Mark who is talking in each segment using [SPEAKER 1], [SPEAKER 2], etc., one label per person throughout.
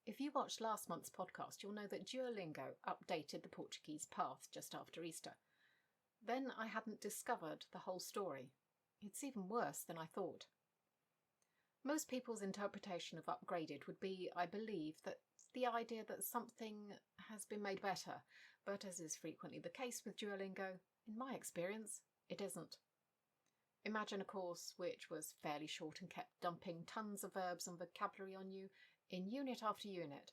[SPEAKER 1] If you watched last month's podcast, you'll know that Duolingo updated the Portuguese path just after Easter. Then I hadn't discovered the whole story. It's even worse than I thought. Most people's interpretation of upgraded would be, I believe, that the idea that something has been made better, but as is frequently the case with Duolingo, in my experience, it isn't. Imagine a course which was fairly short and kept dumping tons of verbs and vocabulary on you in unit after unit.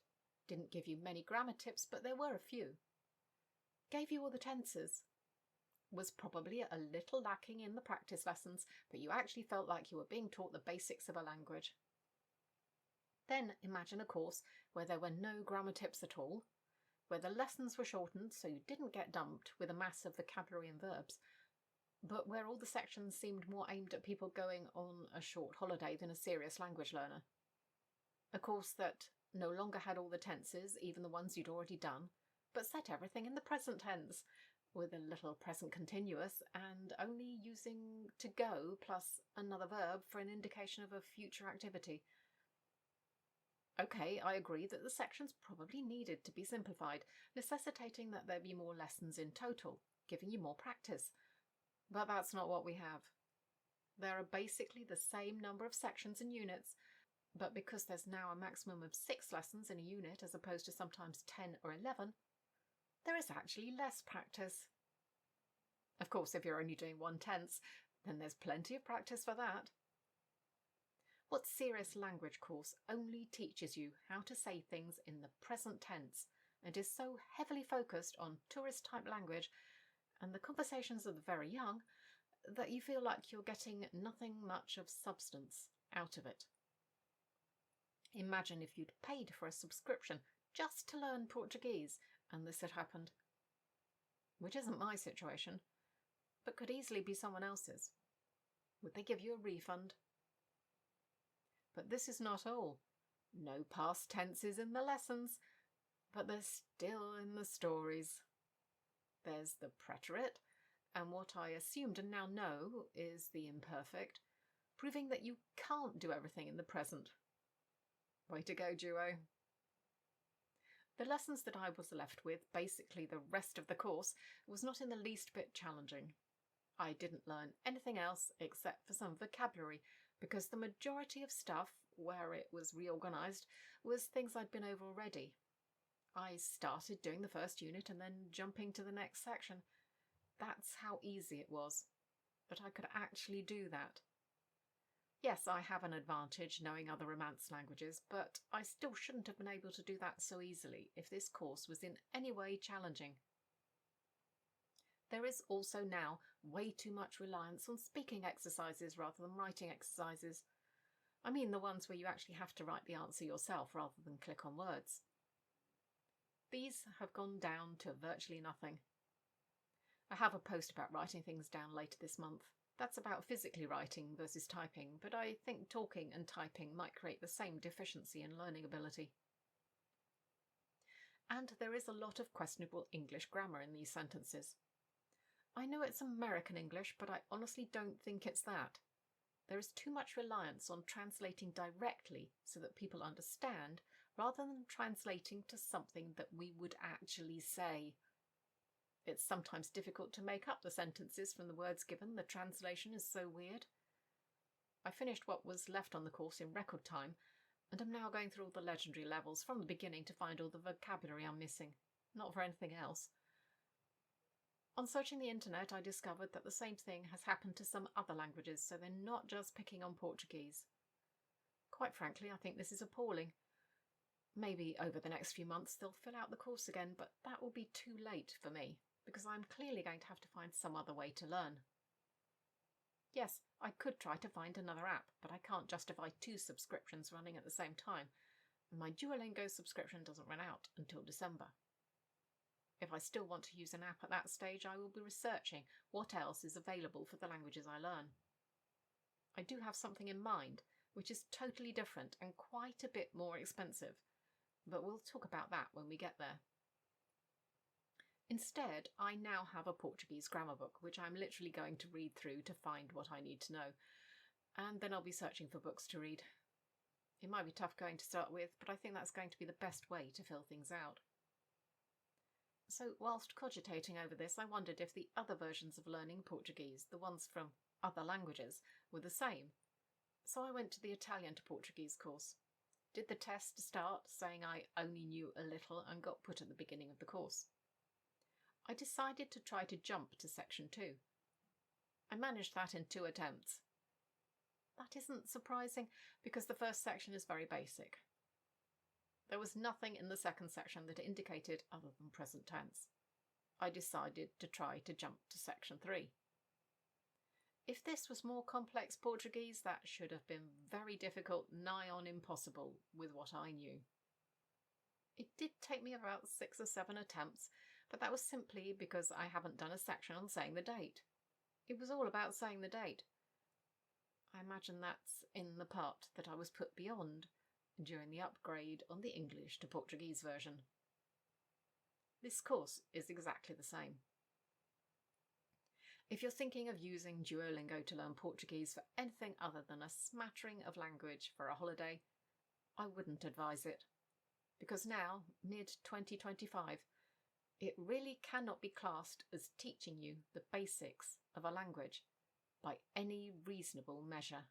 [SPEAKER 1] Didn't give you many grammar tips, but there were a few. Gave you all the tenses. Was probably a little lacking in the practice lessons, but you actually felt like you were being taught the basics of a language. Then imagine a course where there were no grammar tips at all, where the lessons were shortened so you didn't get dumped with a mass of vocabulary and verbs, but where all the sections seemed more aimed at people going on a short holiday than a serious language learner. A course that no longer had all the tenses, even the ones you'd already done, but set everything in the present tense, with a little present continuous, and only using to go plus another verb for an indication of a future activity. Okay, I agree that the sections probably needed to be simplified, necessitating that there be more lessons in total, giving you more practice. But that's not what we have. There are basically the same number of sections and units, but because there's now a maximum of 6 lessons in a unit as opposed to sometimes 10 or 11, there is actually less practice. Of course, if you're only doing 1 tense, then there's plenty of practice for that. What serious language course only teaches you how to say things in the present tense and is so heavily focused on tourist-type language and the conversations of the very young that you feel like you're getting nothing much of substance out of it? Imagine if you'd paid for a subscription just to learn Portuguese and this had happened. Which isn't my situation, but could easily be someone else's. Would they give you a refund? But this is not all. No past tenses in the lessons, but they're still in the stories. There's the preterite, and what I assumed and now know is the imperfect, proving that you can't do everything in the present. Way to go, Duo. The lessons that I was left with, basically the rest of the course, was not in the least bit challenging. I didn't learn anything else except for some vocabulary, because the majority of stuff, where it was reorganised, was things I'd been over already. I started doing the first unit and then jumping to the next section. That's how easy it was. But I could actually do that. Yes, I have an advantage knowing other Romance languages, but I still shouldn't have been able to do that so easily if this course was in any way challenging. There is also now way too much reliance on speaking exercises rather than writing exercises. I mean the ones where you actually have to write the answer yourself rather than click on words. These have gone down to virtually nothing. I have a post about writing things down later this month. That's about physically writing versus typing, but I think talking and typing might create the same deficiency in learning ability. And there is a lot of questionable English grammar in these sentences. I know it's American English, but I honestly don't think it's that. There is too much reliance on translating directly so that people understand, rather than translating to something that we would actually say. It's sometimes difficult to make up the sentences from the words given. The translation is so weird. I finished what was left on the course in record time, and am now going through all the legendary levels from the beginning to find all the vocabulary I'm missing. Not for anything else. On searching the internet, I discovered that the same thing has happened to some other languages, so they're not just picking on Portuguese. Quite frankly, I think this is appalling. Maybe over the next few months they'll fill out the course again, but that will be too late for me, because I'm clearly going to have to find some other way to learn. Yes, I could try to find another app, but I can't justify 2 subscriptions running at the same time, and my Duolingo subscription doesn't run out until December. If I still want to use an app at that stage, I will be researching what else is available for the languages I learn. I do have something in mind, which is totally different and quite a bit more expensive, but we'll talk about that when we get there. Instead, I now have a Portuguese grammar book, which I'm literally going to read through to find what I need to know, and then I'll be searching for books to read. It might be tough going to start with, but I think that's going to be the best way to fill things out. So whilst cogitating over this, I wondered if the other versions of learning Portuguese, the ones from other languages, were the same. So I went to the Italian to Portuguese course, did the test to start, saying I only knew a little, and got put at the beginning of the course. I decided to try to jump to section 2. I managed that in 2 attempts. That isn't surprising, because the first section is very basic. There was nothing in the second section that indicated other than present tense. I decided to try to jump to section 3. If this was more complex Portuguese, that should have been very difficult, nigh on impossible, with what I knew. It did take me about 6 or 7 attempts, but that was simply because I haven't done a section on saying the date. It was all about saying the date. I imagine that's in the part that I was put beyond during the upgrade on the English to Portuguese version. This course is exactly the same. If you're thinking of using Duolingo to learn Portuguese for anything other than a smattering of language for a holiday, I wouldn't advise it. Because now, mid-2025, it really cannot be classed as teaching you the basics of a language by any reasonable measure.